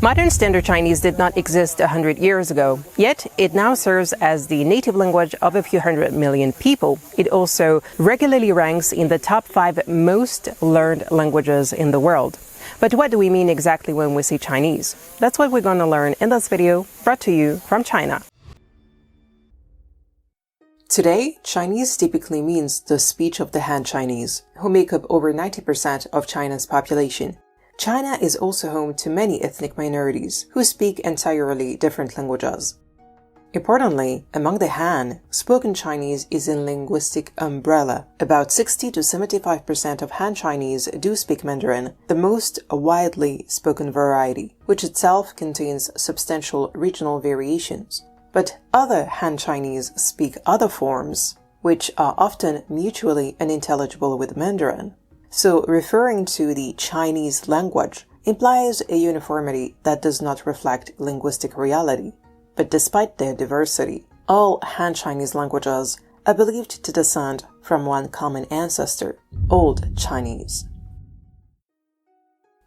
Modern Standard Chinese did not exist 100 years ago, yet it now serves as the native language of a few hundred million people. It also regularly ranks in the top 5 most learned languages in the world. But what do we mean exactly when we say Chinese? That's what we're going to learn in this video, brought to you from China. Today, Chinese typically means the speech of the Han Chinese, who make up over 90% of China's population. China is also home to many ethnic minorities who speak entirely different languages. Importantly, among the Han, spoken Chinese is a linguistic umbrella. About 60 to 75% of Han Chinese do speak Mandarin, the most widely spoken variety, which itself contains substantial regional variations. But other Han Chinese speak other forms, which are often mutually unintelligible with Mandarin. So referring to the Chinese language implies a uniformity that does not reflect linguistic reality. But despite their diversity, all Han Chinese languages are believed to descend from one common ancestor, Old Chinese.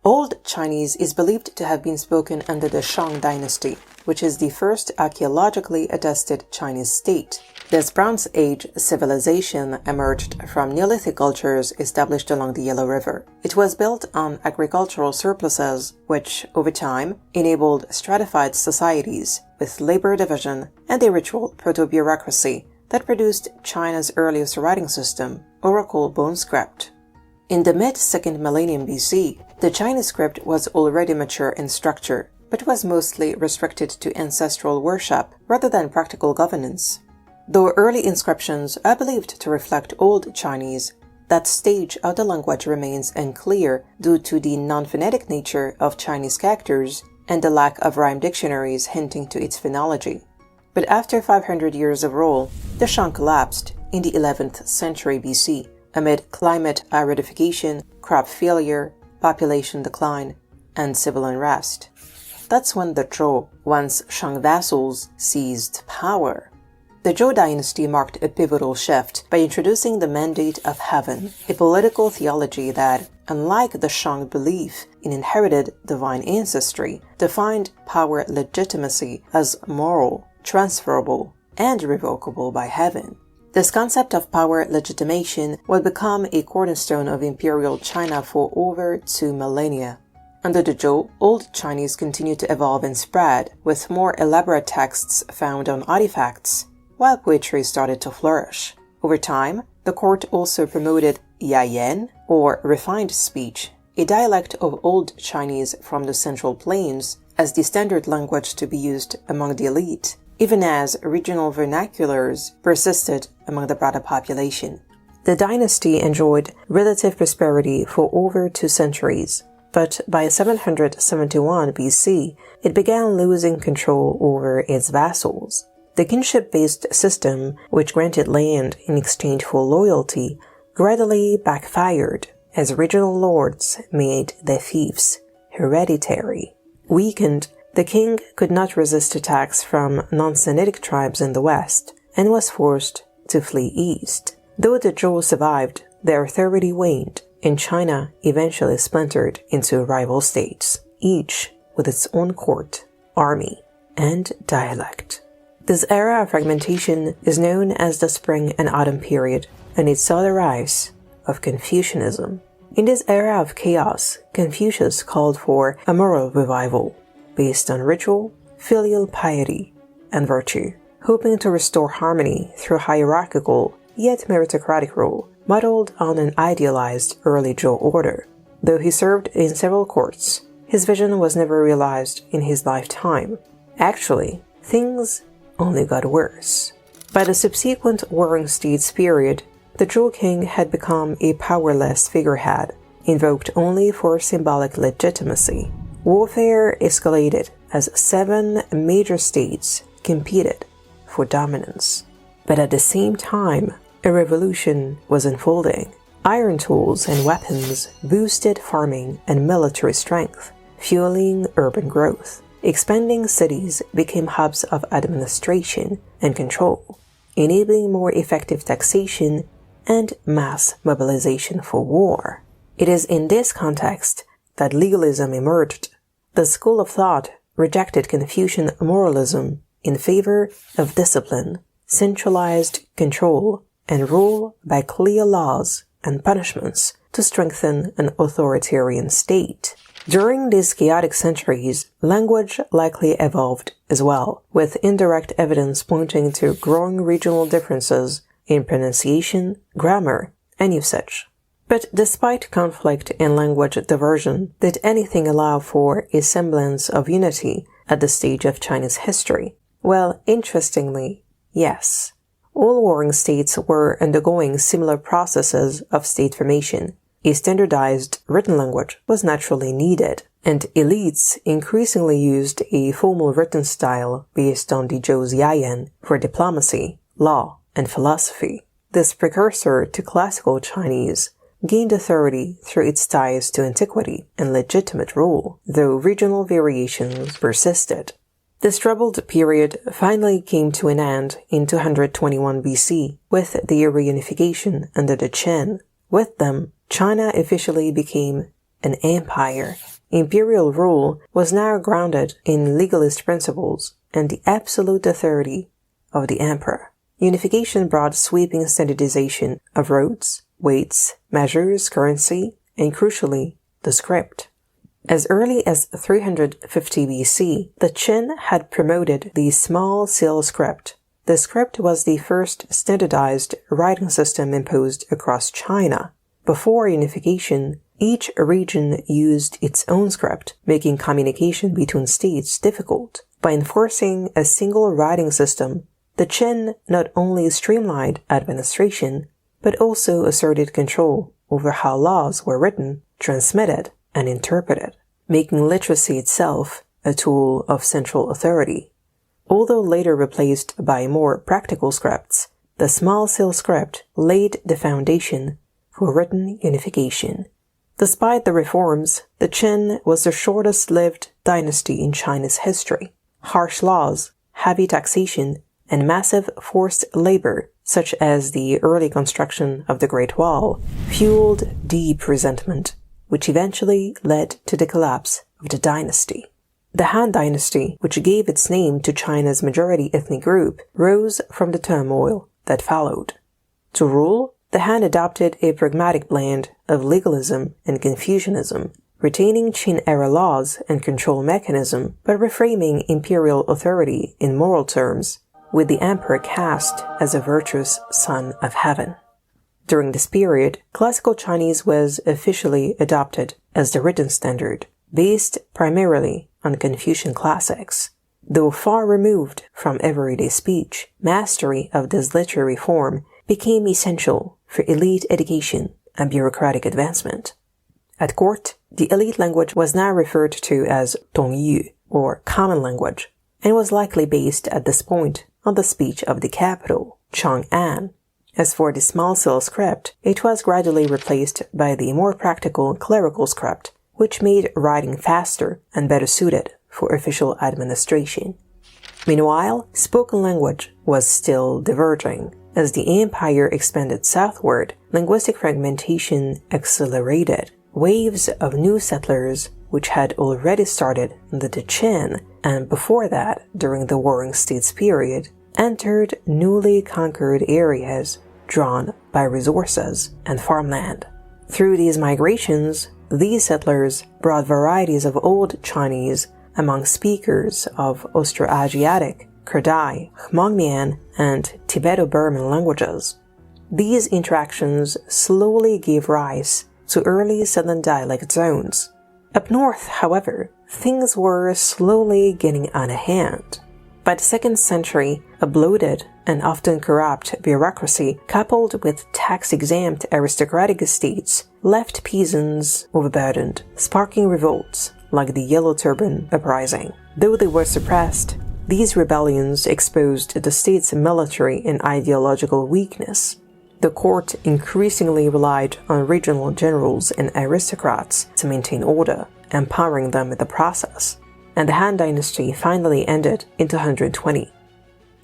Old Chinese is believed to have been spoken under the Tang Dynasty, which is the first archaeologically attested Chinese state. This Bronze Age civilization emerged from Neolithic cultures established along the Yellow River. It was built on agricultural surpluses, which, over time, enabled stratified societies with labor division and a ritual proto-bureaucracy that produced China's earliest writing system, Oracle Bone Script. In the mid-2nd millennium BC, the Chinese script was already mature in structure, but was mostly restricted to ancestral worship rather than practical governance. Though early inscriptions are believed to reflect Old Chinese, that stage of the language remains unclear due to the non-phonetic nature of Chinese characters and the lack of rhyme dictionaries hinting to its phonology. But after 500 years of rule, the Shang collapsed in the 11th century BC amid climate aridification, crop failure, population decline, and civil unrest. That's when the Zhou, once Shang vassals, seized power. The Zhou dynasty marked a pivotal shift by introducing the mandate of heaven, a political theology that, unlike the Shang belief in inherited divine ancestry, defined power legitimacy as moral, transferable, and revocable by heaven. This concept of power legitimation would become a cornerstone of Imperial China for over 2 millennia. Under the Zhou, Old Chinese continued to evolve and spread, with more elaborate texts found on artifacts, while poetry started to flourish. Over time, the court also promoted Yayan, or refined speech, a dialect of Old Chinese from the Central Plains, as the standard language to be used among the elite, even as regional vernaculars persisted among the broader population. The dynasty enjoyed relative prosperity for over 2 centuries, but by 771 BC, it began losing control over its vassals. The kinship-based system, which granted land in exchange for loyalty, gradually backfired as regional lords made their fiefs hereditary. Weakened, the king could not resist attacks from non-Sinitic tribes in the west and was forced to flee east. Though the Zhou survived, their authority waned, and China eventually splintered into rival states, each with its own court, army, and dialect. This era of fragmentation is known as the Spring and Autumn period, and it saw the rise of Confucianism. In this era of chaos, Confucius called for a moral revival based on ritual, filial piety, and virtue, hoping to restore harmony through hierarchical yet meritocratic rule, modeled on an idealized early Zhou order. Though he served in several courts, his vision was never realized in his lifetime. Actually, things only got worse. By the subsequent Warring States period, the Zhou king had become a powerless figurehead, invoked only for symbolic legitimacy. Warfare escalated as 7 major states competed for dominance. But at the same time, a revolution was unfolding. Iron tools and weapons boosted farming and military strength, fueling urban growth. Expanding cities became hubs of administration and control, enabling more effective taxation and mass mobilization for war. It is in this context that legalism emerged, The school of thought rejected Confucian moralism in favor of discipline, centralized control, and rule by clear laws and punishments to strengthen an authoritarian state. During these chaotic centuries, language likely evolved as well, with indirect evidence pointing to growing regional differences in pronunciation, grammar, and usage. But despite conflict and language diversion, did anything allow for a semblance of unity at this stage of China's history? Well, interestingly, yes. All warring states were undergoing similar processes of state formation. A standardized written language was naturally needed, and elites increasingly used a formal written style based on the Zhou for diplomacy, law, and philosophy. This precursor to classical Chinese gained authority through its ties to antiquity and legitimate rule, though regional variations persisted. This troubled period finally came to an end in 221 BC with the reunification under the Qin. With them, China officially became an empire. Imperial rule was now grounded in legalist principles and the absolute authority of the emperor. Unification brought sweeping standardization of roads, weights, measures, currency, and crucially, the script. As early as 350 BC, the Qin had promoted the small seal script. The script was the first standardized writing system imposed across China. Before unification, each region used its own script, making communication between states difficult. By enforcing a single writing system, the Qin not only streamlined administration, but also asserted control over how laws were written, transmitted, and interpreted, making literacy itself a tool of central authority. Although later replaced by more practical scripts, the small seal script laid the foundation for written unification. Despite the reforms, the Qin was the shortest-lived dynasty in China's history. Harsh laws, heavy taxation, and massive forced labor, such as the early construction of the Great Wall, fueled deep resentment, which eventually led to the collapse of the dynasty. The Han Dynasty, which gave its name to China's majority ethnic group, rose from the turmoil that followed. To rule, the Han adopted a pragmatic blend of legalism and Confucianism, retaining Qin-era laws and control mechanism, but reframing imperial authority in moral terms, with the emperor cast as a virtuous son of heaven. During this period, classical Chinese was officially adopted as the written standard, based primarily on Confucian classics. Though far removed from everyday speech, mastery of this literary form became essential for elite education and bureaucratic advancement. At court, the elite language was now referred to as Tongyu, or common language, and was likely based at this point on the speech of the capital, Chang'an. As for the small seal script, it was gradually replaced by the more practical clerical script, which made writing faster and better suited for official administration. Meanwhile, spoken language was still diverging. As the empire expanded southward, linguistic fragmentation accelerated. Waves of new settlers, which had already started under the Qin, and before that, during the Warring States period, entered newly conquered areas drawn by resources and farmland. Through these migrations, these settlers brought varieties of Old Chinese among speakers of Austroasiatic, Kardai, Hmongmian, and Tibeto-Burman languages. These interactions slowly gave rise to early southern dialect zones. Up north, however, things were slowly getting out of hand. By the 2nd century, a bloated and often corrupt bureaucracy coupled with tax-exempt aristocratic estates left peasants overburdened, sparking revolts like the Yellow Turban Uprising. Though they were suppressed, these rebellions exposed the state's military and ideological weakness. The court increasingly relied on regional generals and aristocrats to maintain order, empowering them in the process. And the Han Dynasty finally ended in 220.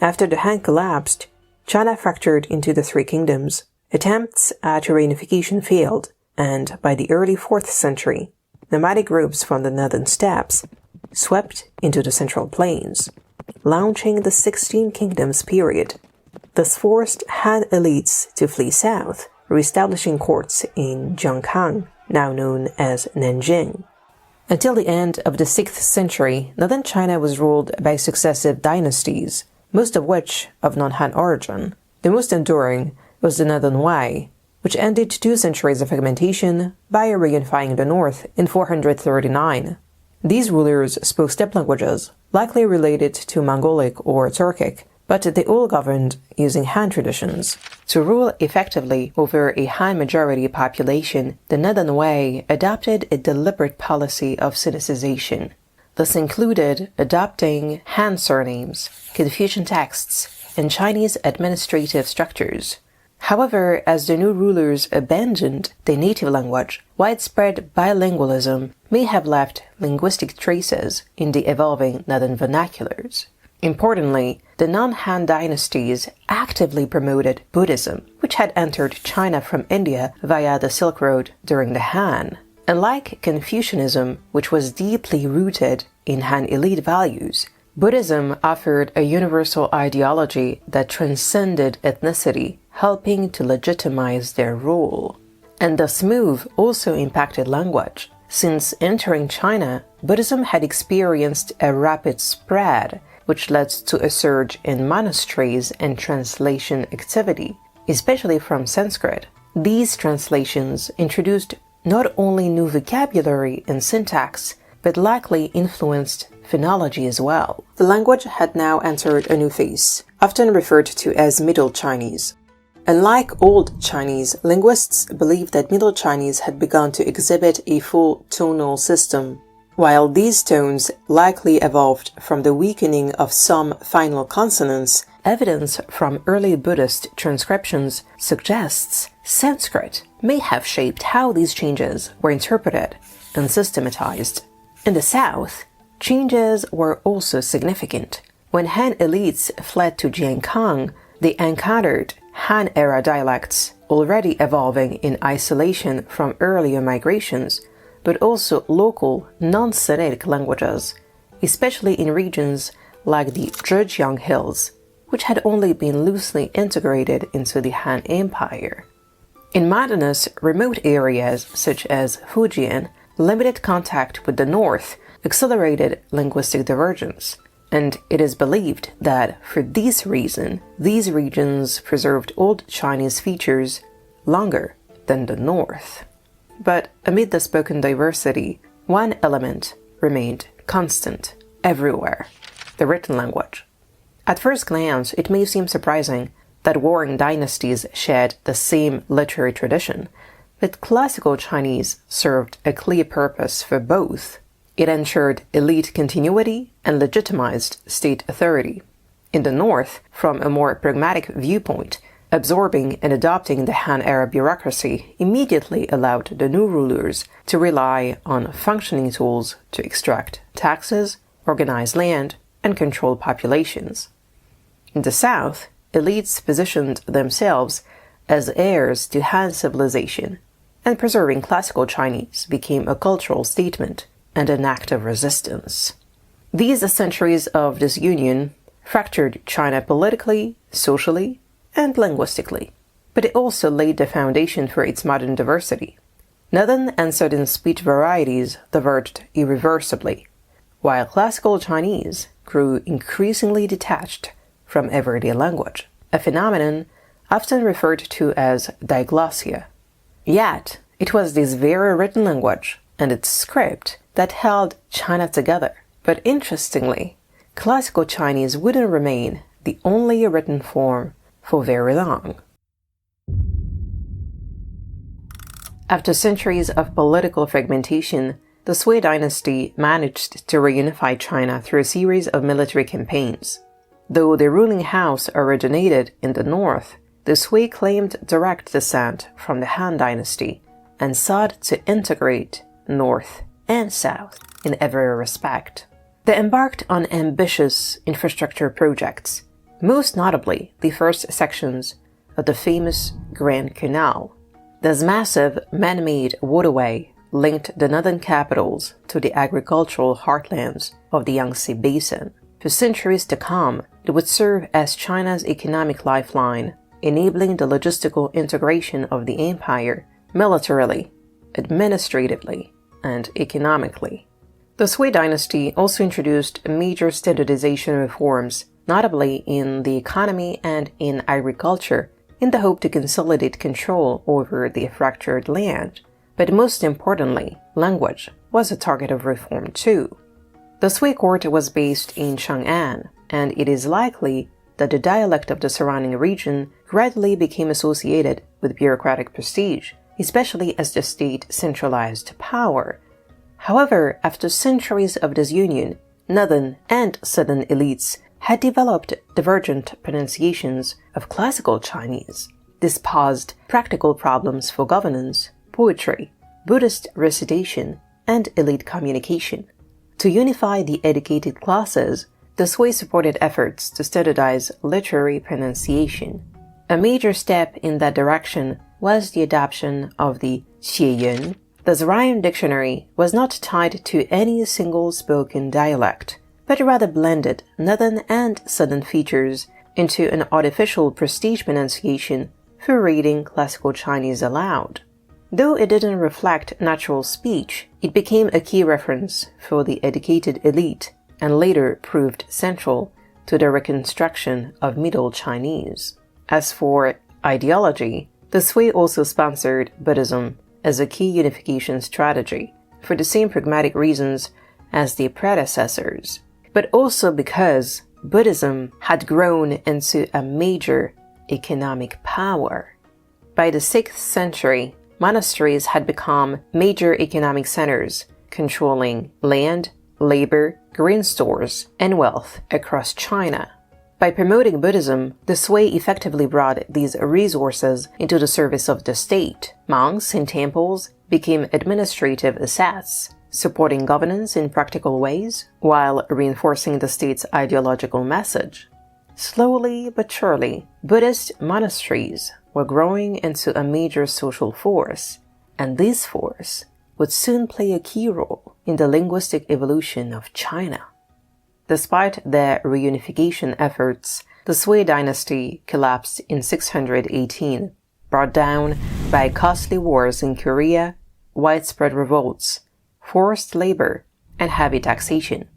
After the Han collapsed, China fractured into the three kingdoms. Attempts at reunification failed, and by the early 4th century, nomadic groups from the northern steppes swept into the central plains, launching the 16 Kingdoms period. This forced Han elites to flee south, reestablishing courts in Jiangkang, now known as Nanjing. Until the end of the 6th century, northern China was ruled by successive dynasties, most of which of non-Han origin. The most enduring was the Northern Wei, which ended 2 centuries of fragmentation by reunifying the north in 439. These rulers spoke steppe languages, likely related to Mongolic or Turkic, but they all governed using Han traditions. To rule effectively over a Han-majority population, the Northern Wei adopted a deliberate policy of Sinicization. This included adopting Han surnames, Confucian texts, and Chinese administrative structures. However, as the new rulers abandoned their native language, widespread bilingualism may have left linguistic traces in the evolving northern vernaculars. Importantly, the non-Han dynasties actively promoted Buddhism, which had entered China from India via the Silk Road during the Han. Unlike Confucianism, which was deeply rooted in Han elite values, Buddhism offered a universal ideology that transcended ethnicity, helping to legitimize their rule. And this move also impacted language. Since entering China, Buddhism had experienced a rapid spread, which led to a surge in monasteries and translation activity, especially from Sanskrit. These translations introduced not only new vocabulary and syntax, but likely influenced phonology as well. The language had now entered a new phase, often referred to as Middle Chinese. Unlike Old Chinese, linguists believe that Middle Chinese had begun to exhibit a full tonal system. While these tones likely evolved from the weakening of some final consonants, evidence from early Buddhist transcriptions suggests Sanskrit may have shaped how these changes were interpreted and systematized. In the south, changes were also significant. When Han elites fled to Jiangkang, they encountered Han-era dialects already evolving in isolation from earlier migrations, but also local, non-Sinitic languages, especially in regions like the Zhejiang Hills, which had only been loosely integrated into the Han Empire. In mountainous, remote areas such as Fujian, limited contact with the north accelerated linguistic divergence, and it is believed that for this reason, these regions preserved Old Chinese features longer than the north. But amid the spoken diversity, one element remained constant everywhere: the written language. At first glance, it may seem surprising that warring dynasties shared the same literary tradition, but classical Chinese served a clear purpose for both. It ensured elite continuity and legitimized state authority. In the north, from a more pragmatic viewpoint, absorbing and adopting the Han-era bureaucracy immediately allowed the new rulers to rely on functioning tools to extract taxes, organize land, and control populations. In the south, elites positioned themselves as heirs to Han civilization, and preserving classical Chinese became a cultural statement and an act of resistance. These centuries of disunion fractured China politically, socially, and linguistically, but it also laid the foundation for its modern diversity. Northern and southern speech varieties diverged irreversibly, while classical Chinese grew increasingly detached from everyday language, a phenomenon often referred to as diglossia. Yet, it was this very written language and its script that held China together. But interestingly, classical Chinese wouldn't remain the only written form for very long. After centuries of political fragmentation, the Sui dynasty managed to reunify China through a series of military campaigns. Though the ruling house originated in the north, the Sui claimed direct descent from the Han Dynasty and sought to integrate north and south in every respect. They embarked on ambitious infrastructure projects, most notably the first sections of the famous Grand Canal. This massive man-made waterway linked the northern capitals to the agricultural heartlands of the Yangtze Basin. For centuries to come, it would serve as China's economic lifeline, enabling the logistical integration of the empire militarily, administratively, and economically. The Sui dynasty also introduced major standardization reforms, notably in the economy and in agriculture, in the hope to consolidate control over the fractured land. But most importantly, language was a target of reform too. The Sui court was based in Chang'an, and it is likely that the dialect of the surrounding region gradually became associated with bureaucratic prestige, especially as the state centralized power. However, after centuries of disunion, northern and southern elites had developed divergent pronunciations of classical Chinese. This posed practical problems for governance, poetry, Buddhist recitation, and elite communication. To unify the educated classes, the Sui supported efforts to standardize literary pronunciation. A major step in that direction was the adoption of the Cjbeards. The rhyme dictionary was not tied to any single spoken dialect, but rather blended northern and southern features into an artificial prestige pronunciation for reading classical Chinese aloud. Though it didn't reflect natural speech, it became a key reference for the educated elite and later proved central to the reconstruction of Middle Chinese. As for ideology, the Sui also sponsored Buddhism as a key unification strategy for the same pragmatic reasons as the predecessors, but also because Buddhism had grown into a major economic power. By the 6th century, monasteries had become major economic centers, controlling land, labor, grain stores, and wealth across China. By promoting Buddhism, the Sui effectively brought these resources into the service of the state. Monks and temples became administrative assets, supporting governance in practical ways while reinforcing the state's ideological message. Slowly but surely, Buddhist monasteries were growing into a major social force, and this force would soon play a key role in the linguistic evolution of China. Despite their reunification efforts, the Sui dynasty collapsed in 618, brought down by costly wars in Korea, widespread revolts, forced labor, and heavy taxation.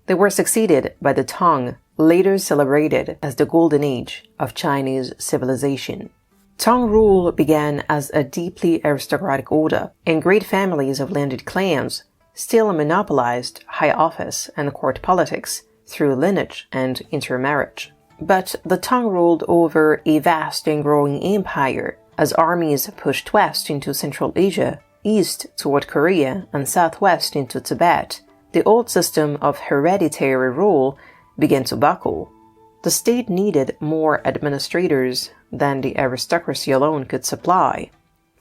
They were succeeded by the Tang, later celebrated as the Golden Age of Chinese civilization. Tang rule began as a deeply aristocratic order, and great families of landed clans still monopolized high office and court politics through lineage and intermarriage. But the Tang ruled over a vast and growing empire as armies pushed west into Central Asia, east toward Korea, and southwest into Tibet. The old system of hereditary rule began to buckle. The state needed more administrators than the aristocracy alone could supply.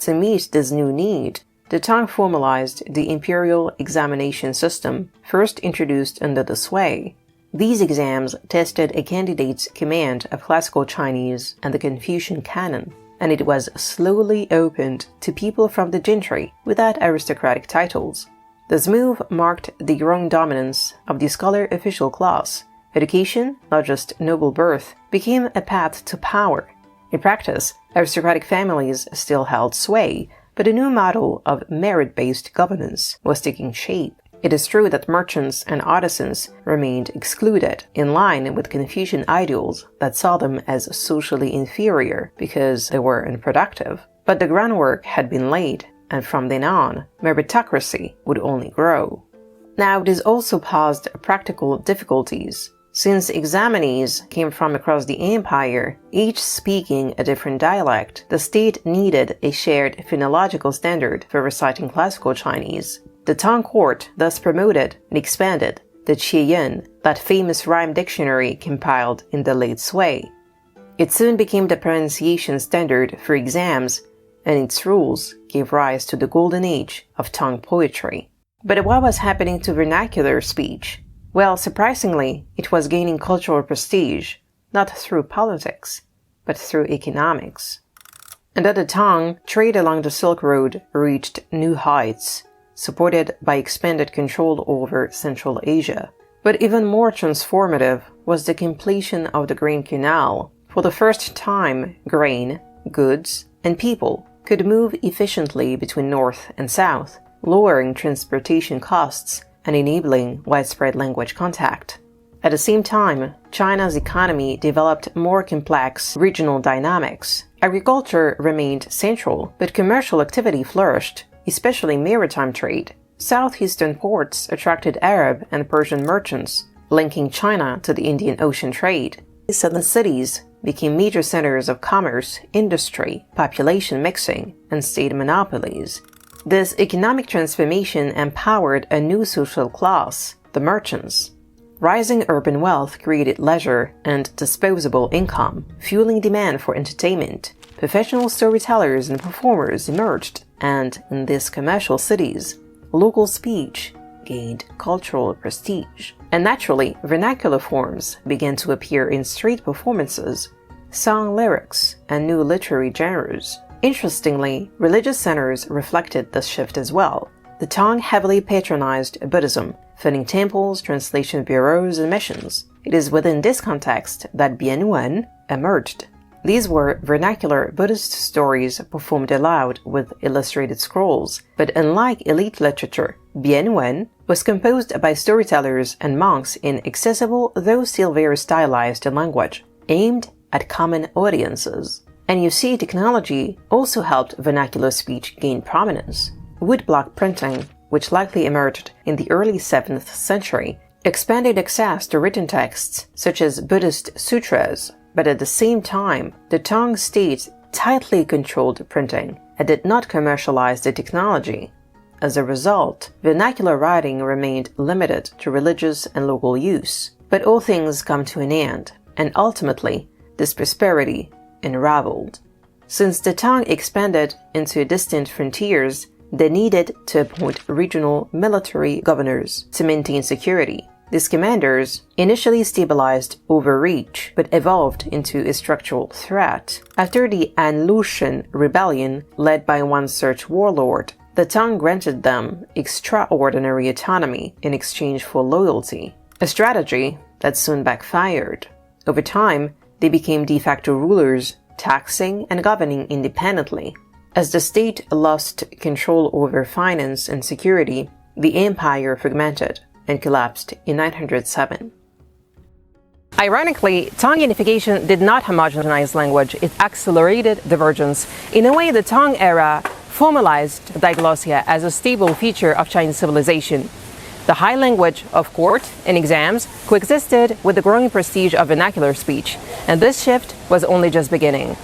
To meet this new need, the Tang formalized the Imperial Examination system, first introduced under the Sui. These exams tested a candidate's command of classical Chinese and the Confucian canon, and it was slowly opened to people from the gentry without aristocratic titles. This move marked the growing dominance of the scholar official class. Education, not just noble birth, became a path to power. In practice, aristocratic families still held sway, but a new model of merit-based governance was taking shape. It is true that merchants and artisans remained excluded, in line with Confucian ideals that saw them as socially inferior because they were unproductive. But the groundwork had been laid, and from then on, meritocracy would only grow. Now, this also posed practical difficulties. Since examinees came from across the empire, each speaking a different dialect, the state needed a shared phonological standard for reciting classical Chinese. The Tang court thus promoted and expanded the Cjbeards, that famous rhyme dictionary compiled in the late Sui. It soon became the pronunciation standard for exams, and its rules gave rise to the golden age of Tang poetry. But what was happening to vernacular speech? Well, surprisingly, it was gaining cultural prestige, not through politics, but through economics. Under the Tang, trade along the Silk Road reached new heights. supported by expanded control over Central Asia. But even more transformative was the completion of the Grain Canal. For the first time, grain, goods, and people could move efficiently between north and south, lowering transportation costs and enabling widespread language contact. At the same time, China's economy developed more complex regional dynamics. Agriculture remained central, but commercial activity flourished, especially maritime trade. Southeastern ports attracted Arab and Persian merchants, linking China to the Indian Ocean trade. Southern cities became major centers of commerce, industry, population mixing, and state monopolies. This economic transformation empowered a new social class, the merchants. Rising urban wealth created leisure and disposable income, fueling demand for entertainment. Professional storytellers and performers emerged, and in these commercial cities, local speech gained cultural prestige. And naturally, vernacular forms began to appear in street performances, song lyrics, and new literary genres. Interestingly, religious centers reflected this shift as well. The Tang heavily patronized Buddhism, funding temples, translation bureaus, and missions. It is within this context that Bianwen emerged. These were vernacular Buddhist stories performed aloud with illustrated scrolls, but unlike elite literature, Bianwen was composed by storytellers and monks in accessible, though still very stylized language, aimed at common audiences. And you see, technology also helped vernacular speech gain prominence. Woodblock printing, which likely emerged in the early 7th century, expanded access to written texts such as Buddhist sutras, but at the same time, the Tang state tightly controlled printing and did not commercialize the technology. As a result, vernacular writing remained limited to religious and local use. But all things come to an end, and ultimately, this prosperity unraveled. Since the Tang expanded into distant frontiers, they needed to appoint regional military governors to maintain security. These commanders initially stabilized overreach, but evolved into a structural threat. After the Anlushan rebellion led by one such warlord, the Tang granted them extraordinary autonomy in exchange for loyalty, a strategy that soon backfired. Over time, they became de facto rulers, taxing and governing independently. As the state lost control over finance and security, the empire fragmented and collapsed in 907. Ironically, Tang unification did not homogenize language, it accelerated divergence. In a way, the Tang era formalized diglossia as a stable feature of Chinese civilization. The high language of court and exams coexisted with the growing prestige of vernacular speech, and this shift was only just beginning.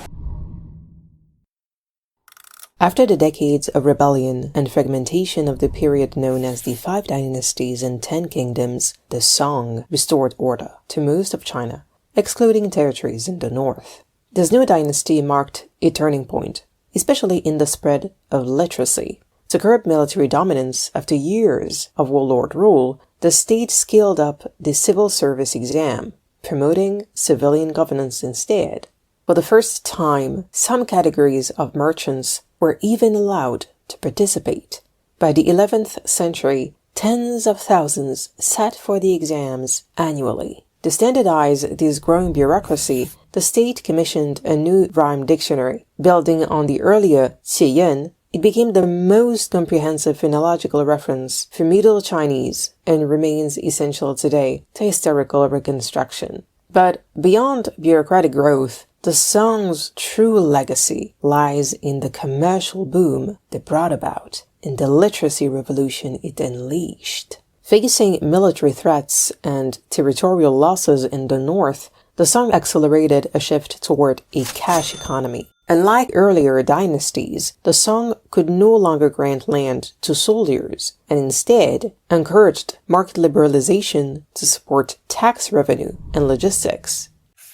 After the decades of rebellion and fragmentation of the period known as the 5 dynasties and 10 kingdoms, the Song restored order to most of China, excluding territories in the north. This new dynasty marked a turning point, especially in the spread of literacy. To curb military dominance after years of warlord rule, the state scaled up the civil service exam, promoting civilian governance instead. For the first time, some categories of merchants were even allowed to participate. By the 11th century, tens of thousands sat for the exams annually. To standardize this growing bureaucracy, the state commissioned a new rhyme dictionary. Building on the earlier Cjbeards, it became the most comprehensive phonological reference for Middle Chinese and remains essential today to historical reconstruction. But beyond bureaucratic growth, the Song's true legacy lies in the commercial boom they brought about and the literacy revolution it unleashed. Facing military threats and territorial losses in the north, the Song accelerated a shift toward a cash economy. Unlike earlier dynasties, the Song could no longer grant land to soldiers and instead encouraged market liberalization to support tax revenue and logistics.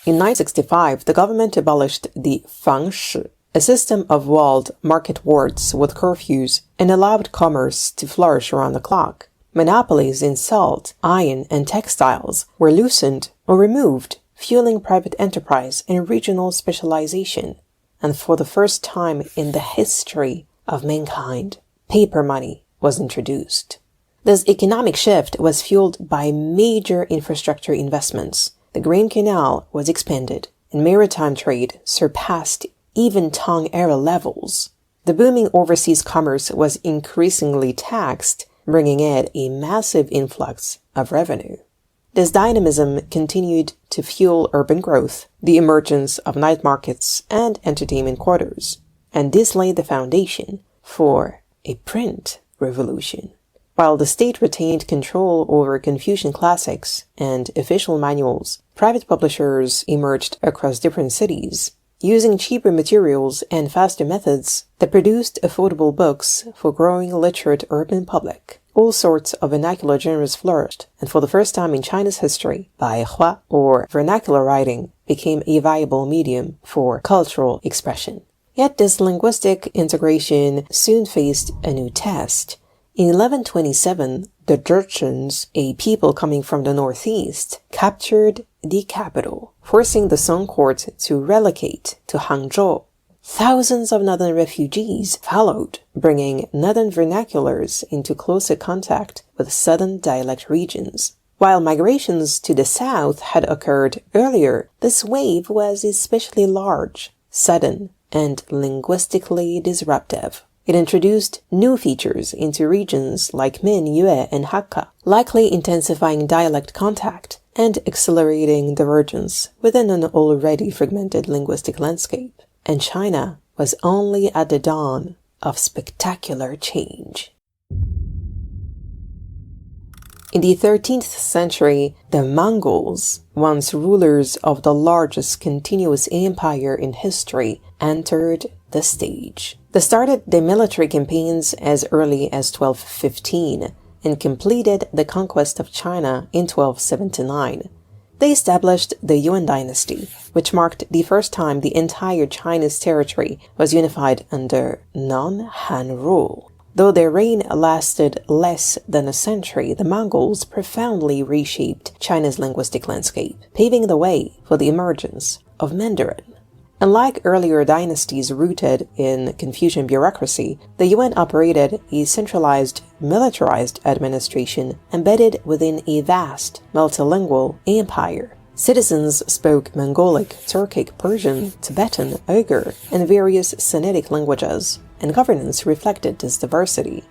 In 965, the government abolished the Fangshi, a system of walled market wards with curfews, and allowed commerce to flourish around the clock. Monopolies in salt, iron, and textiles were loosened or removed, fueling private enterprise and regional specialization. And for the first time in the history of mankind, paper money was introduced. This economic shift was fueled by major infrastructure investments. The Grand Canal was expanded, and maritime trade surpassed even Tang era levels. The booming overseas commerce was increasingly taxed, bringing in a massive influx of revenue. This dynamism continued to fuel urban growth, the emergence of night markets and entertainment quarters, and this laid the foundation for a print revolution. While the state retained control over Confucian classics and official manuals, private publishers emerged across different cities, using cheaper materials and faster methods that produced affordable books for growing literate urban public. All sorts of vernacular genres flourished, and for the first time in China's history, Baihua, or vernacular writing, became a viable medium for cultural expression. Yet this linguistic integration soon faced a new test. In 1127, the Jurchens, a people coming from the northeast, captured the capital, forcing the Song court to relocate to Hangzhou. Thousands of northern refugees followed, bringing northern vernaculars into closer contact with southern dialect regions. While migrations to the south had occurred earlier, this wave was especially large, sudden, and linguistically disruptive. It introduced new features into regions like Ming, Yuan, and Hakka, likely intensifying dialect contact and accelerating divergence within an already fragmented linguistic landscape. And China was only at the dawn of spectacular change. In the 13th century, the Mongols, once rulers of the largest continuous empire in history, entered the stage. They started their military campaigns as early as 1215 and completed the conquest of China in 1279. They established the Yuan dynasty, which marked the first time the entire Chinese territory was unified under non-Han rule. Though their reign lasted less than a century, the Mongols profoundly reshaped China's linguistic landscape, paving the way for the emergence of Mandarin. Unlike earlier dynasties rooted in Confucian bureaucracy, the Yuan operated a centralized, militarized administration embedded within a vast, multilingual empire. Citizens spoke Mongolic, Turkic, Persian, Tibetan, Uyghur, and various Sinitic languages, and governance reflected this diversity.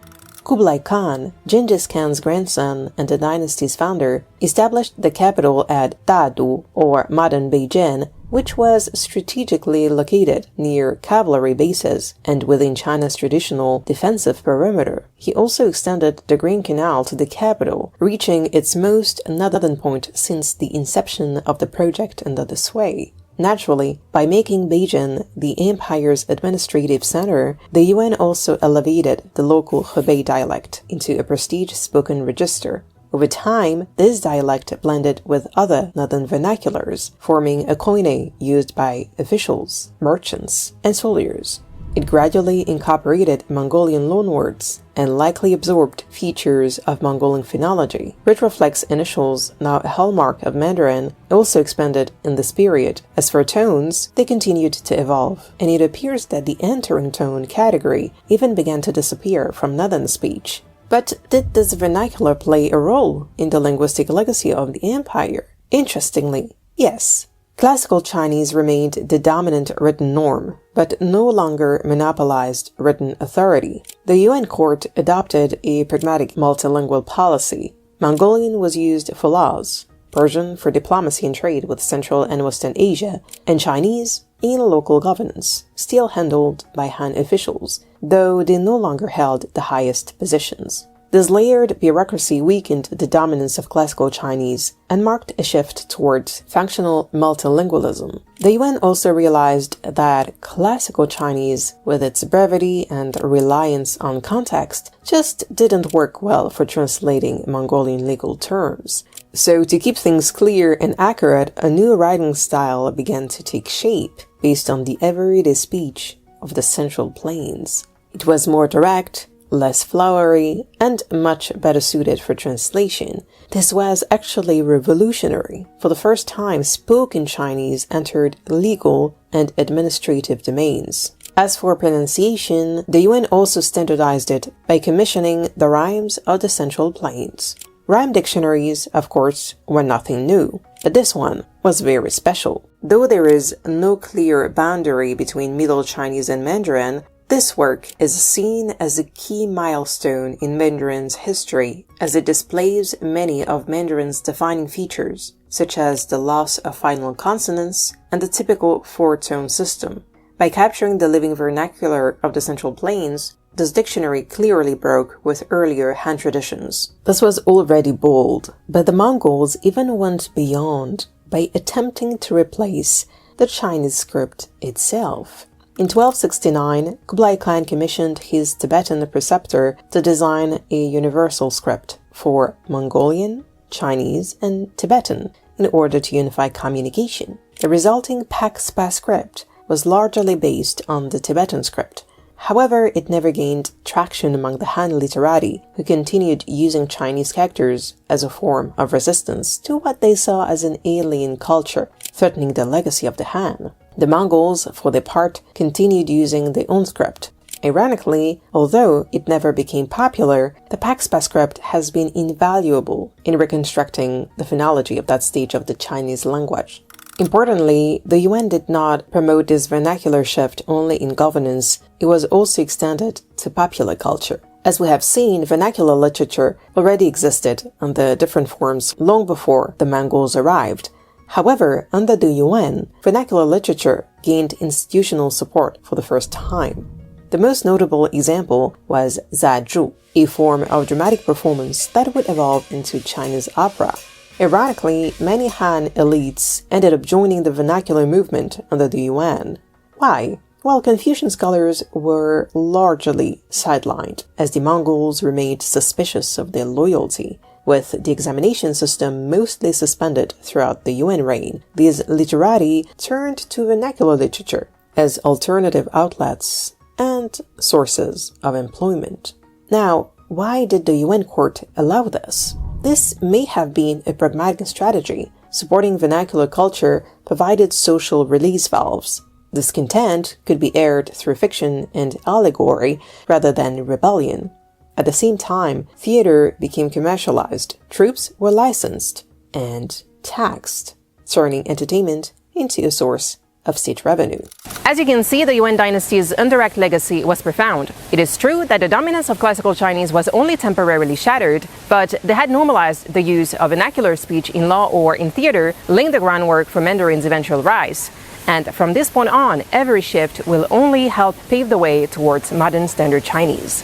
Kublai Khan, Genghis Khan's grandson and the dynasty's founder, established the capital at Dadu, or modern Beijing, which was strategically located near cavalry bases and within China's traditional defensive perimeter. He also extended the Grand Canal to the capital, reaching its most northern point since the inception of the project under the sway. Naturally, by making Beijing the empire's administrative center, the Yuan also elevated the local Hebei dialect into a prestige spoken register. Over time, this dialect blended with other northern vernaculars, forming a coinage used by officials, merchants, and soldiers. It gradually incorporated Mongolian loanwords and likely absorbed features of Mongolian phonology, which reflects initials now a hallmark of Mandarin, also expanded in this period. As for tones, they continued to evolve, and it appears that the entering tone category even began to disappear from northern speech. But did this vernacular play a role in the linguistic legacy of the empire? Interestingly, yes. Classical Chinese remained the dominant written norm, but no longer monopolized written authority. The Yuan court adopted a pragmatic multilingual policy. Mongolian was used for laws, Persian for diplomacy and trade with Central and Western Asia, and Chinese in local governance, still handled by Han officials, though they no longer held the highest positions. This layered bureaucracy weakened the dominance of classical Chinese and marked a shift towards functional multilingualism. The Yuan also realized that classical Chinese, with its brevity and reliance on context, just didn't work well for translating Mongolian legal terms. So to keep things clear and accurate, a new writing style began to take shape based on the everyday speech of the Central Plains. It was more direct, less flowery, and much better suited for translation. This was actually revolutionary. For the first time, spoken Chinese entered legal and administrative domains. As for pronunciation, the Yuan also standardized it by commissioning the rhymes of the Central Plains. Rhyme dictionaries, of course, were nothing new, but this one was very special. Though there is no clear boundary between Middle Chinese and Mandarin, this work is seen as a key milestone in Mandarin's history, as it displays many of Mandarin's defining features, such as the loss of final consonants and the typical four-tone system. By capturing the living vernacular of the Central Plains, this dictionary clearly broke with earlier Han traditions. This was already bold, but the Mongols even went beyond by attempting to replace the Chinese script itself. In 1269, Kublai Khan commissioned his Tibetan preceptor to design a universal script for Mongolian, Chinese, and Tibetan in order to unify communication. The resulting Phags Pa Script was largely based on the Tibetan script. However, it never gained traction among the Han literati, who continued using Chinese characters as a form of resistance to what they saw as an alien culture, threatening the legacy of the Han. The Mongols, for their part, continued using their own script. Ironically, although it never became popular, the Phags Pa Script has been invaluable in reconstructing the phonology of that stage of the Chinese language. Importantly, the Yuan did not promote this vernacular shift only in governance, it was also extended to popular culture. As we have seen, vernacular literature already existed under different forms long before the Mongols arrived. However, under the Yuan, vernacular literature gained institutional support for the first time. The most notable example was zazhu, a form of dramatic performance that would evolve into Chinese opera. Ironically, many Han elites ended up joining the vernacular movement under the Yuan. Why? Well, Confucian scholars were largely sidelined, as the Mongols remained suspicious of their loyalty. With the examination system mostly suspended throughout the Yuan reign, these literati turned to vernacular literature as alternative outlets and sources of employment. Now, why did the Yuan court allow this? This may have been a pragmatic strategy. Supporting vernacular culture provided social release valves. Discontent could be aired through fiction and allegory rather than rebellion. At the same time, theater became commercialized, troops were licensed and taxed, turning entertainment into a source of state revenue. As you can see, the Yuan dynasty's indirect legacy was profound. It is true that the dominance of classical Chinese was only temporarily shattered, but they had normalized the use of vernacular speech in law or in theater, laying the groundwork for Mandarin's eventual rise. And from this point on, every shift will only help pave the way towards modern Standard Chinese.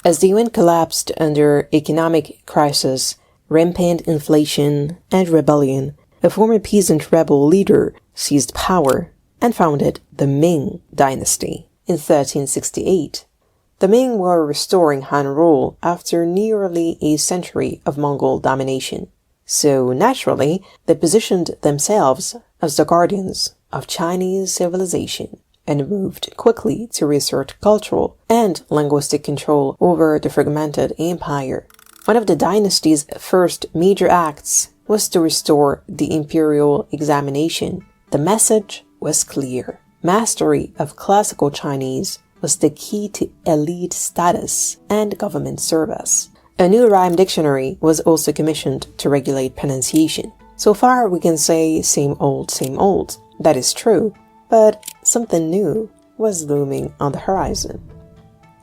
As the Yuan collapsed under economic crisis, rampant inflation, and rebellion, a former peasant rebel leader seized power and founded the Ming Dynasty in 1368. The Ming were restoring Han rule after nearly a century of Mongol domination. So naturally, they positioned themselves as the guardians of Chinese civilization and moved quickly to reassert cultural and linguistic control over the fragmented empire. One of the dynasty's first major acts was to restore the Imperial Examination. The message was clear. Mastery of classical Chinese was the key to elite status and government service. A new rhyme dictionary was also commissioned to regulate pronunciation. So far, we can say same old, same old. That is true, but something new was looming on the horizon.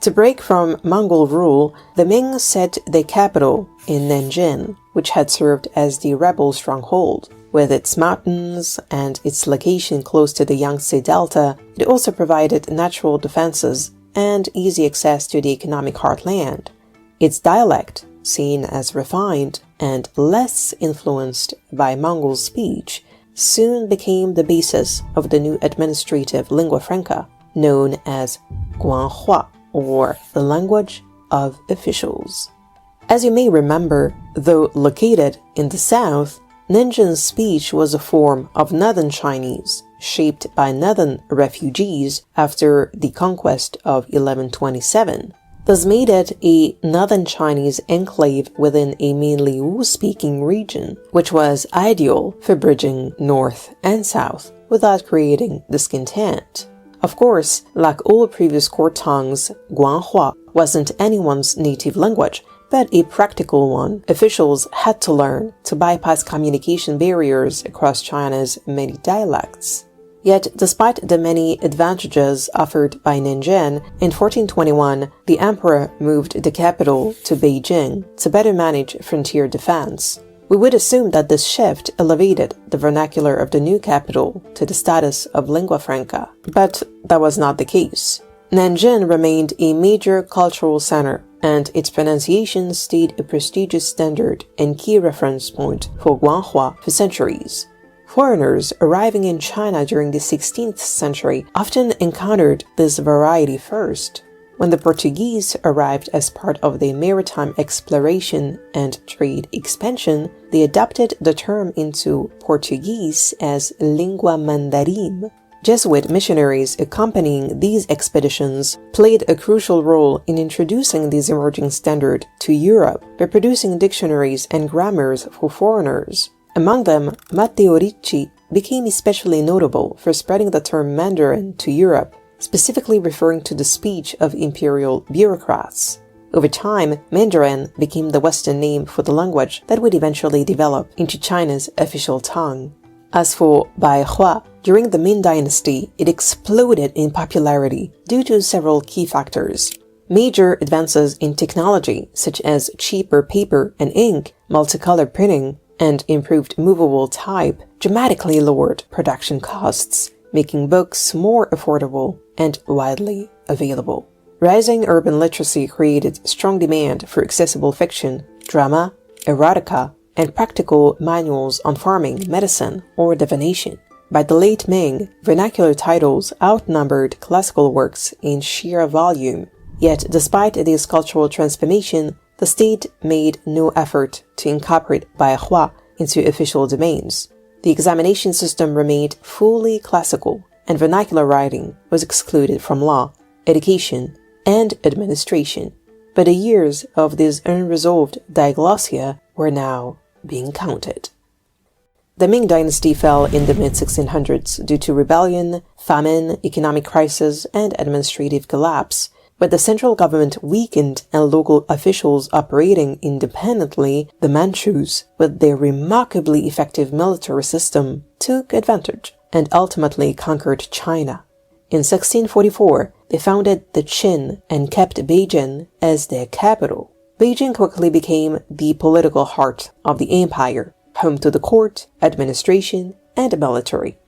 To break from Mongol rule, the Ming set their capital in Nanjing, which had served as the rebel stronghold. With its mountains and its location close to the Yangtze Delta, it also provided natural defenses and easy access to the economic heartland. Its dialect, seen as refined and less influenced by Mongol speech, soon became the basis of the new administrative lingua franca, known as Guanhua, or the language of officials. As you may remember, though located in the south, Nanjing's speech was a form of Northern Chinese, shaped by Northern refugees after the conquest of 1127. This made it a Northern Chinese enclave within a mainly Wu-speaking region, which was ideal for bridging north and south without creating discontent. Of course, like all previous court tongues, Guanhua wasn't anyone's native language, but a practical one officials had to learn to bypass communication barriers across China's many dialects. Yet, despite the many advantages offered by Nanjing, in 1421, the emperor moved the capital to Beijing to better manage frontier defense. We would assume that this shift elevated the vernacular of the new capital to the status of lingua franca, but that was not the case. Nanjing remained a major cultural center, and its pronunciation stayed a prestigious standard and key reference point for Guanhua for centuries. Foreigners arriving in China during the 16th century often encountered this variety first. When the Portuguese arrived as part of their maritime exploration and trade expansion, they adopted the term into Portuguese as lingua mandarin. Jesuit missionaries accompanying these expeditions played a crucial role in introducing this emerging standard to Europe by producing dictionaries and grammars for foreigners. Among them, Matteo Ricci became especially notable for spreading the term Mandarin to Europe, specifically referring to the speech of imperial bureaucrats. Over time, Mandarin became the Western name for the language that would eventually develop into China's official tongue. As for Baihua, during the Ming Dynasty, it exploded in popularity due to several key factors. Major advances in technology, such as cheaper paper and ink, multicolor printing, and improved movable type, dramatically lowered production costs, making books more affordable and widely available. Rising urban literacy created strong demand for accessible fiction, drama, erotica, and practical manuals on farming, medicine, or divination. By the late Ming, vernacular titles outnumbered classical works in sheer volume. Yet, despite this cultural transformation, the state made no effort to incorporate Baihua into official domains. The examination system remained fully classical, and vernacular writing was excluded from law, education, and administration. But the years of this unresolved diglossia were now being counted. The Ming Dynasty fell in the mid-1600s due to rebellion, famine, economic crisis, and administrative collapse. But the central government weakened and local officials operating independently, the Manchus, with their remarkably effective military system, took advantage and ultimately conquered China. In 1644, they founded the Qin and kept Beijing as their capital. Beijing quickly became the political heart of the empire, home to the court, administration, and military.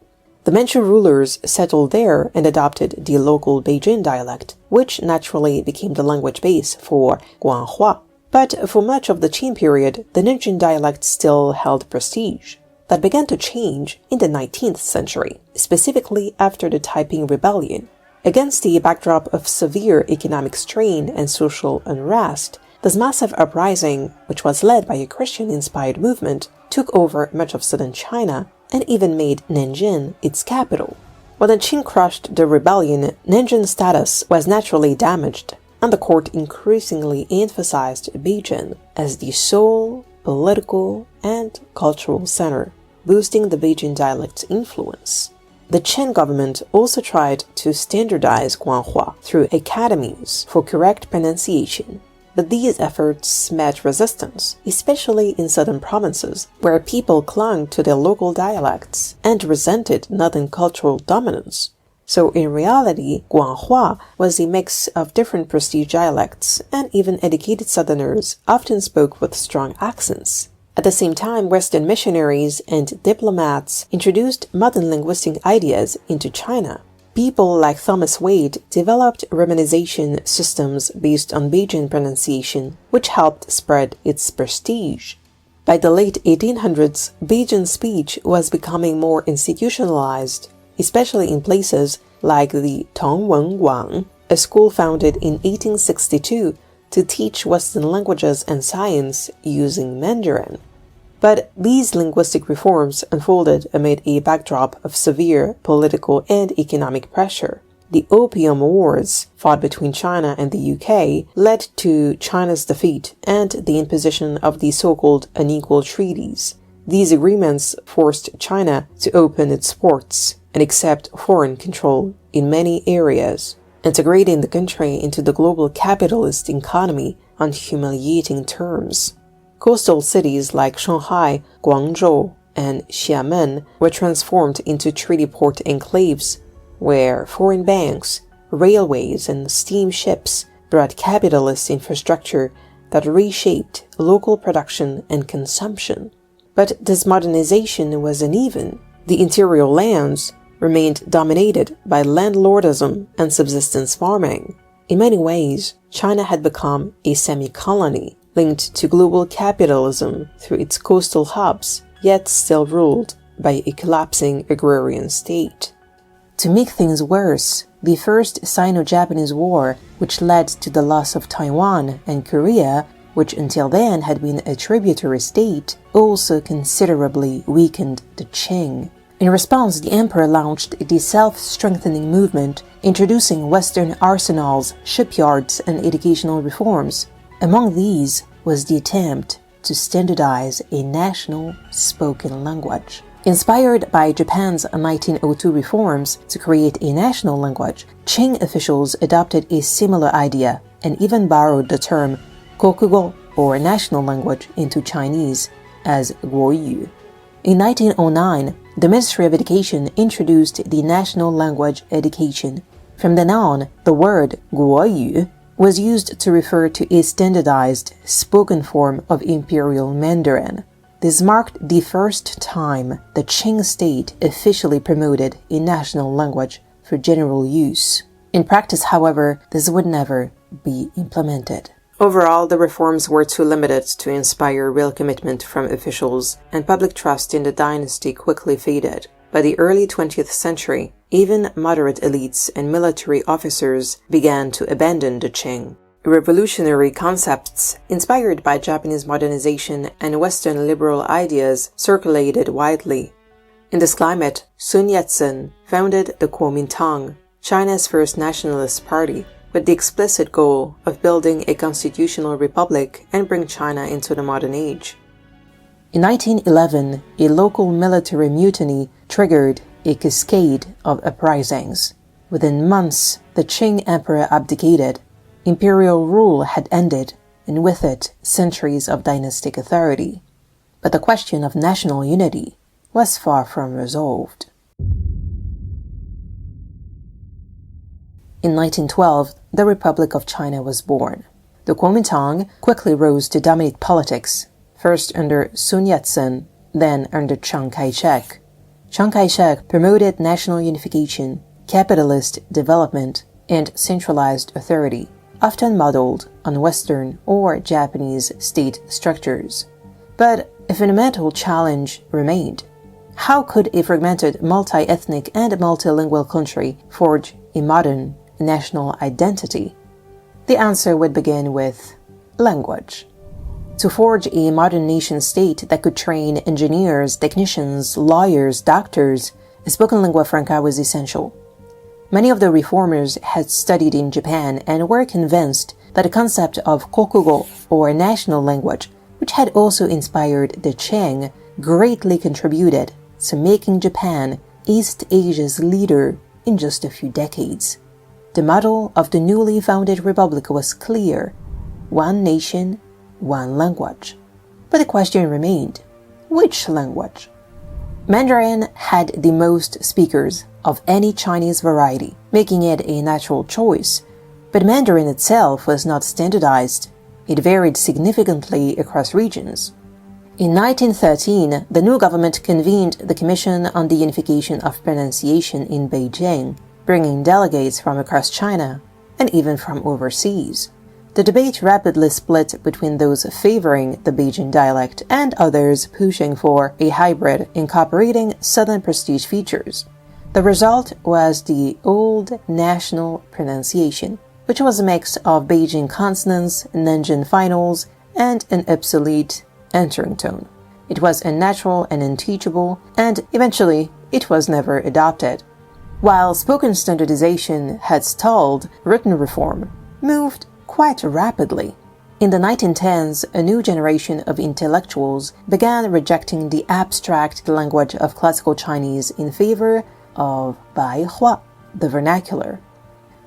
The Manchu rulers settled there and adopted the local Beijing dialect, which naturally became the language base for Guanhua. But for much of the Qin period, the Nanjing dialect still held prestige. That began to change in the 19th century, specifically after the Taiping Rebellion. Against the backdrop of severe economic strain and social unrest, this massive uprising, which was led by a Christian-inspired movement, took over much of southern China and even made Nanjing its capital. When the Qin crushed the rebellion, Nanjing's status was naturally damaged, and the court increasingly emphasized Beijing as the sole political and cultural center, boosting the Beijing dialect's influence. The Qin government also tried to standardize Guanhua through academies for correct pronunciation. But these efforts met resistance, especially in southern provinces, where people clung to their local dialects and resented northern cultural dominance. So in reality, Guanhua was a mix of different prestige dialects, and even educated southerners often spoke with strong accents. At the same time, Western missionaries and diplomats introduced modern linguistic ideas into China. People like Thomas Wade developed romanization systems based on Beijing pronunciation, which helped spread its prestige. By the late 1800s, Beijing speech was becoming more institutionalized, especially in places like the Tongwen, a school founded in 1862 to teach Western languages and science using Mandarin. But these linguistic reforms unfolded amid a backdrop of severe political and economic pressure. The Opium Wars, fought between China and the UK, led to China's defeat and the imposition of the so-called unequal treaties. These agreements forced China to open its ports and accept foreign control in many areas, integrating the country into the global capitalist economy on humiliating terms. Coastal cities like Shanghai, Guangzhou, and Xiamen were transformed into treaty port enclaves, where foreign banks, railways, and steamships brought capitalist infrastructure that reshaped local production and consumption. But this modernization was uneven. The interior lands remained dominated by landlordism and subsistence farming. In many ways, China had become a semi-colony, linked to global capitalism through its coastal hubs, yet still ruled by a collapsing agrarian state. To make things worse, the First Sino-Japanese War, which led to the loss of Taiwan and Korea, which until then had been a tributary state, also considerably weakened the Qing. In response, the emperor launched the self-strengthening movement, introducing Western arsenals, shipyards, and educational reforms. Among these was the attempt to standardize a national spoken language. Inspired by Japan's 1902 reforms to create a national language, Qing officials adopted a similar idea and even borrowed the term Kokugo, or national language, into Chinese as Guoyu. In 1909, the Ministry of Education introduced the national language education. From then on, the word Guoyu was used to refer to a standardized, spoken form of Imperial Mandarin. This marked the first time the Qing state officially promoted a national language for general use. In practice, however, this would never be implemented. Overall, the reforms were too limited to inspire real commitment from officials, and public trust in the dynasty quickly faded. By the early 20th century, even moderate elites and military officers began to abandon the Qing. Revolutionary concepts, inspired by Japanese modernization and Western liberal ideas, circulated widely. In this climate, Sun Yat-sen founded the Kuomintang, China's first nationalist party, with the explicit goal of building a constitutional republic and bring China into the modern age. In 1911, a local military mutiny triggered a cascade of uprisings. Within months, the Qing emperor abdicated. Imperial rule had ended, and with it, centuries of dynastic authority. But the question of national unity was far from resolved. In 1912, the Republic of China was born. The Kuomintang quickly rose to dominate politics, first under Sun Yat-sen, then under Chiang Kai-shek. Chiang Kai-shek promoted national unification, capitalist development, and centralized authority, often modeled on Western or Japanese state structures. But a fundamental challenge remained. How could a fragmented, multi-ethnic and multilingual country forge a modern national identity? The answer would begin with language. To forge a modern nation-state that could train engineers, technicians, lawyers, doctors, a spoken lingua franca was essential. Many of the reformers had studied in Japan and were convinced that the concept of kokugo, or national language, which had also inspired the Qing, greatly contributed to making Japan East Asia's leader in just a few decades. The model of the newly founded republic was clear: one nation, one language. But the question remained, which language? Mandarin had the most speakers of any Chinese variety, making it a natural choice. But Mandarin itself was not standardized. It varied significantly across regions. In 1913, the new government convened the Commission on the Unification of Pronunciation in Beijing, bringing delegates from across China and even from overseas. The debate rapidly split between those favoring the Beijing dialect and others pushing for a hybrid incorporating Southern prestige features. The result was the Old National Pronunciation, which was a mix of Beijing consonants, Nanjing finals, and an obsolete entering tone. It was unnatural and unteachable, and eventually it was never adopted. While spoken standardization had stalled, written reform moved quite rapidly. In the 1910s, a new generation of intellectuals began rejecting the abstract language of classical Chinese in favor of Baihua, the vernacular.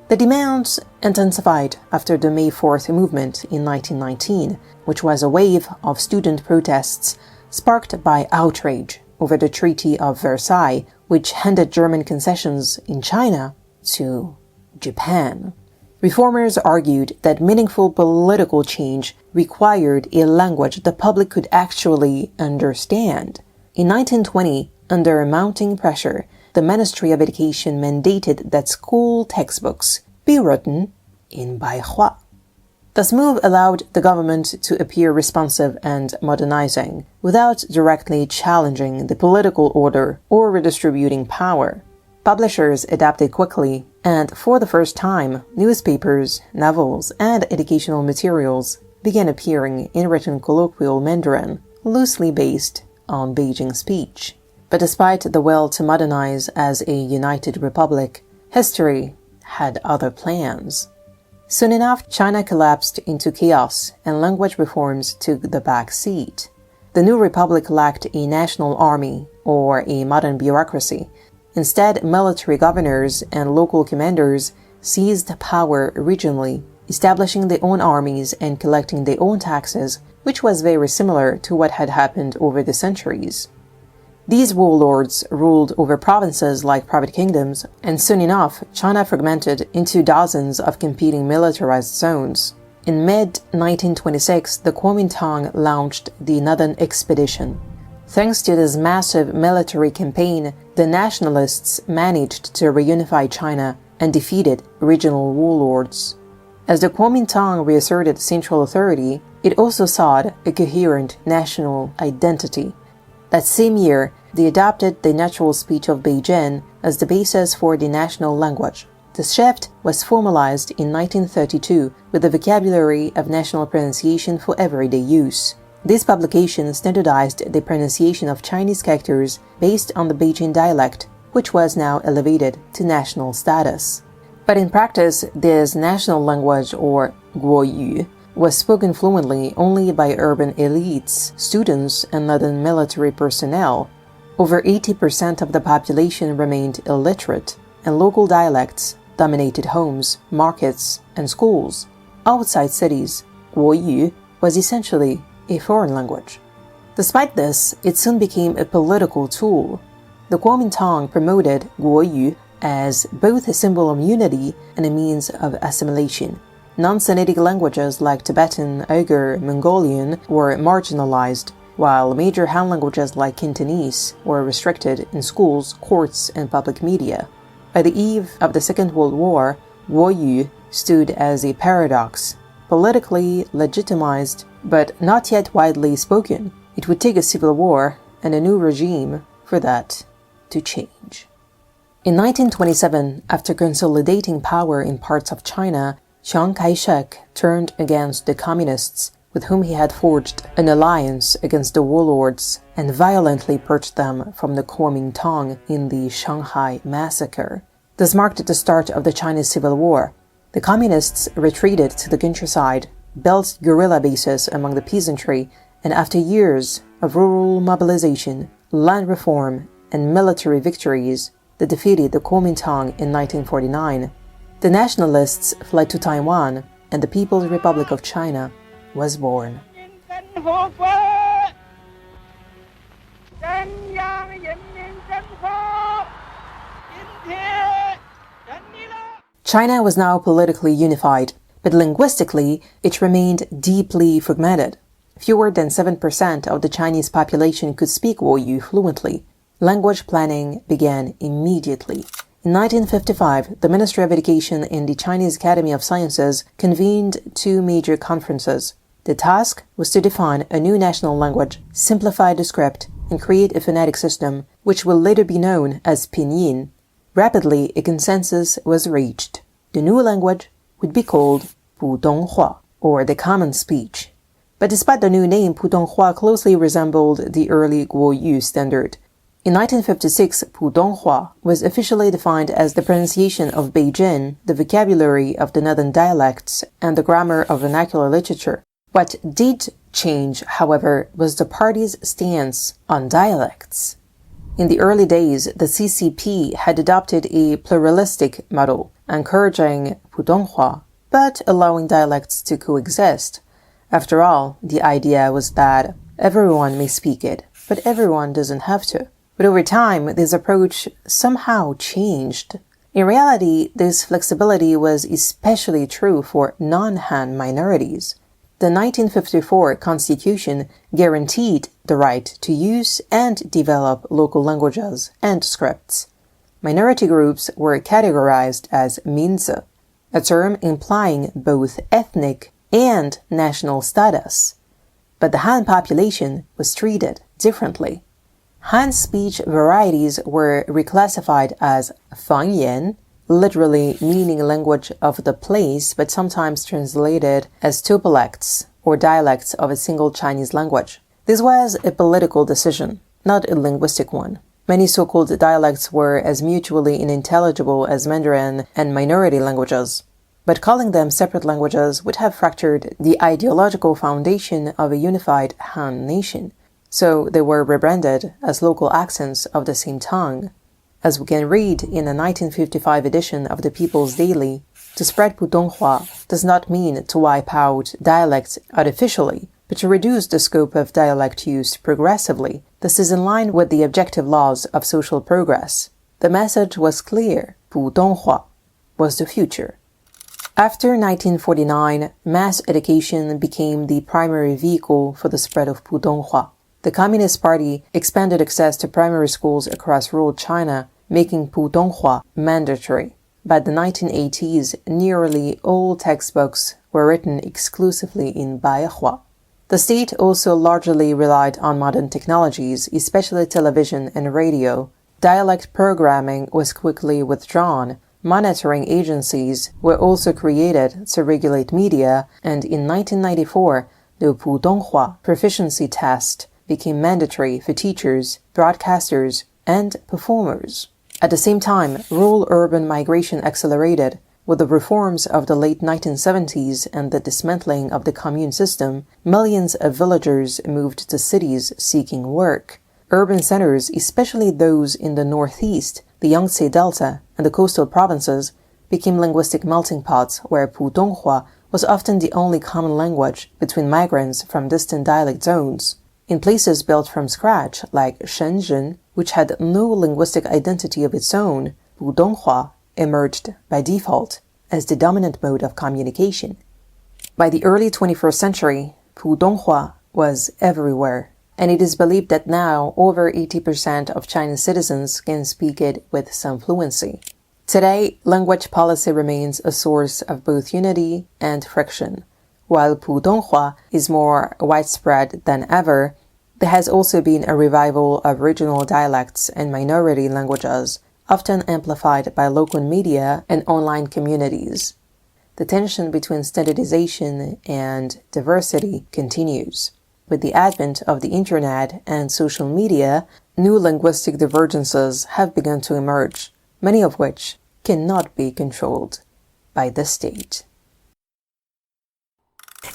The demands intensified after the May 4th movement in 1919, which was a wave of student protests sparked by outrage over the Treaty of Versailles, which handed German concessions in China to Japan. Reformers argued that meaningful political change required a language the public could actually understand. In 1920, under mounting pressure, the Ministry of Education mandated that school textbooks be written in Baihua. This move allowed the government to appear responsive and modernizing, without directly challenging the political order or redistributing power. Publishers adapted quickly, and for the first time, newspapers, novels, and educational materials began appearing in written colloquial Mandarin, loosely based on Beijing speech. But despite the will to modernize as a united republic, history had other plans. Soon enough, China collapsed into chaos and language reforms took the back seat. The new republic lacked a national army or a modern bureaucracy. Instead, military governors and local commanders seized power regionally, establishing their own armies and collecting their own taxes, which was very similar to what had happened over the centuries. These warlords ruled over provinces like private kingdoms, and soon enough, China fragmented into dozens of competing militarized zones. In mid-1926, the Kuomintang launched the Northern Expedition. Thanks to this massive military campaign, the nationalists managed to reunify China and defeated regional warlords. As the Kuomintang reasserted central authority, it also sought a coherent national identity. That same year, they adopted the natural speech of Beijing as the basis for the national language. The shift was formalized in 1932 with the vocabulary of national pronunciation for everyday use. This publication standardized the pronunciation of Chinese characters based on the Beijing dialect, which was now elevated to national status. But in practice, this national language, or Guoyu, was spoken fluently only by urban elites, students, and other military personnel. Over 80% of the population remained illiterate, and local dialects dominated homes, markets, and schools. Outside cities, Guoyu was essentially a foreign language. Despite this, it soon became a political tool. The Kuomintang promoted Guoyu as both a symbol of unity and a means of assimilation. Non-Semitic languages like Tibetan, Uyghur, Mongolian were marginalized, while major Han languages like Cantonese were restricted in schools, courts, and public media. By the eve of the Second World War, Guoyu stood as a paradox, politically legitimized, but not yet widely spoken. It would take a civil war and a new regime for that to change. In 1927, after consolidating power in parts of China, Chiang Kai-shek turned against the communists with whom he had forged an alliance against the warlords and violently purged them from the Kuomintang in the Shanghai Massacre. This marked the start of the Chinese Civil War. The communists retreated to the countryside, built guerrilla bases among the peasantry, and after years of rural mobilization, land reform, and military victories, they defeated the Kuomintang in 1949. The nationalists fled to Taiwan, and the People's Republic of China was born. China was now politically unified, but linguistically it remained deeply fragmented. Fewer than 7% of the Chinese population could speak Guoyu fluently. Language planning began immediately. In 1955, the Ministry of Education and the Chinese Academy of Sciences convened two major conferences. The task was to define a new national language, simplify the script, and create a phonetic system, which will later be known as Pinyin. Rapidly, a consensus was reached. The new language would be called Putonghua, or the common speech. But despite the new name, Putonghua closely resembled the early Guoyu standard. In 1956, Putonghua was officially defined as the pronunciation of Beijing, the vocabulary of the northern dialects, and the grammar of vernacular literature. What did change, however, was the party's stance on dialects. In the early days, the CCP had adopted a pluralistic model, encouraging Putonghua, but allowing dialects to coexist. After all, the idea was that everyone may speak it, but everyone doesn't have to. But over time, this approach somehow changed. In reality, this flexibility was especially true for non-Han minorities. The 1954 Constitution guaranteed the right to use and develop local languages and scripts. Minority groups were categorized as Minzi, a term implying both ethnic and national status. But the Han population was treated differently. Han speech varieties were reclassified as Fangyan, literally meaning language of the place, but sometimes translated as topolects or dialects of a single Chinese language. This was a political decision, not a linguistic one. Many so-called dialects were as mutually unintelligible as Mandarin and minority languages. But calling them separate languages would have fractured the ideological foundation of a unified Han nation. So they were rebranded as local accents of the same tongue. As we can read in the 1955 edition of the People's Daily, to spread Putonghua does not mean to wipe out dialects artificially, but to reduce the scope of dialect use progressively. This is in line with the objective laws of social progress. The message was clear. Putonghua was the future. After 1949, mass education became the primary vehicle for the spread of Putonghua. The Communist Party expanded access to primary schools across rural China, making Putonghua mandatory. By the 1980s, nearly all textbooks were written exclusively in Baihua. The state also largely relied on modern technologies, especially television and radio. Dialect programming was quickly withdrawn. Monitoring agencies were also created to regulate media, and in 1994, the Putonghua proficiency test became mandatory for teachers, broadcasters, and performers. At the same time, rural-urban migration accelerated. With the reforms of the late 1970s and the dismantling of the commune system, millions of villagers moved to cities seeking work. Urban centers, especially those in the northeast, the Yangtze Delta, and the coastal provinces, became linguistic melting pots where Putonghua was often the only common language between migrants from distant dialect zones. In places built from scratch, like Shenzhen, which had no linguistic identity of its own, Putonghua emerged by default as the dominant mode of communication. By the early 21st century, Putonghua was everywhere, and it is believed that now over 80% of Chinese citizens can speak it with some fluency. Today, language policy remains a source of both unity and friction. While Putonghua is more widespread than ever, there has also been a revival of regional dialects and minority languages, often amplified by local media and online communities. The tension between standardization and diversity continues. With the advent of the internet and social media, new linguistic divergences have begun to emerge, many of which cannot be controlled by the state.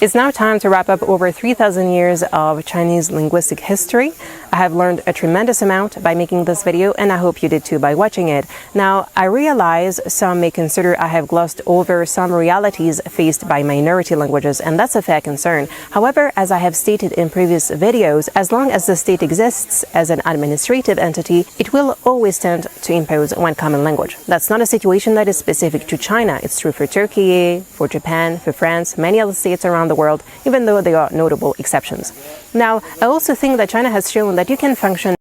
It's now time to wrap up over 3,000 years of Chinese linguistic history. I have learned a tremendous amount by making this video, and I hope you did too by watching it. Now, I realize some may consider I have glossed over some realities faced by minority languages, and that's a fair concern. However, as I have stated in previous videos, as long as the state exists as an administrative entity, it will always tend to impose one common language. That's not a situation that is specific to China. It's true for Turkey, for Japan, for France, many other states around the world, even though there are notable exceptions. Now, I also think that China has shown that you can function.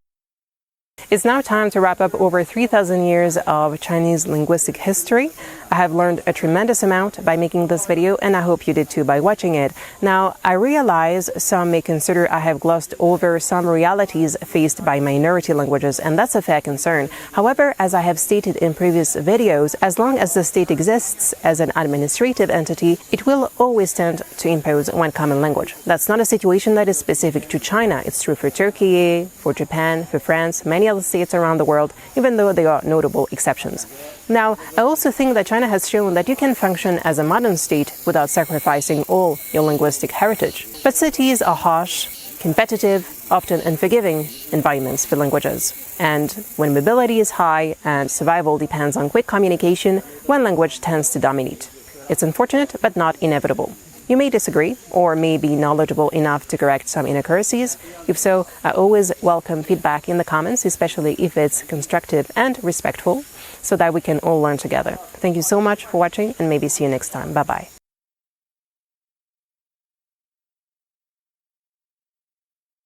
It's now time to wrap up over 3,000 years of Chinese linguistic history. I have learned a tremendous amount by making this video, and I hope you did too by watching it. Now, I realize some may consider I have glossed over some realities faced by minority languages, and that's a fair concern. However, as I have stated in previous videos, as long as the state exists as an administrative entity, it will always tend to impose one common language. That's not a situation that is specific to China. It's true for Turkey, for Japan, for France, many other states around the world, even though there are notable exceptions. Now, I also think that China has shown that you can function as a modern state without sacrificing all your linguistic heritage. But cities are harsh, competitive, often unforgiving environments for languages. And when mobility is high and survival depends on quick communication, one language tends to dominate. It's unfortunate, but not inevitable. You may disagree, or may be knowledgeable enough to correct some inaccuracies. If so, I always welcome feedback in the comments, especially if it's constructive and respectful, so that we can all learn together. Thank you so much for watching, and maybe see you next time. Bye-bye.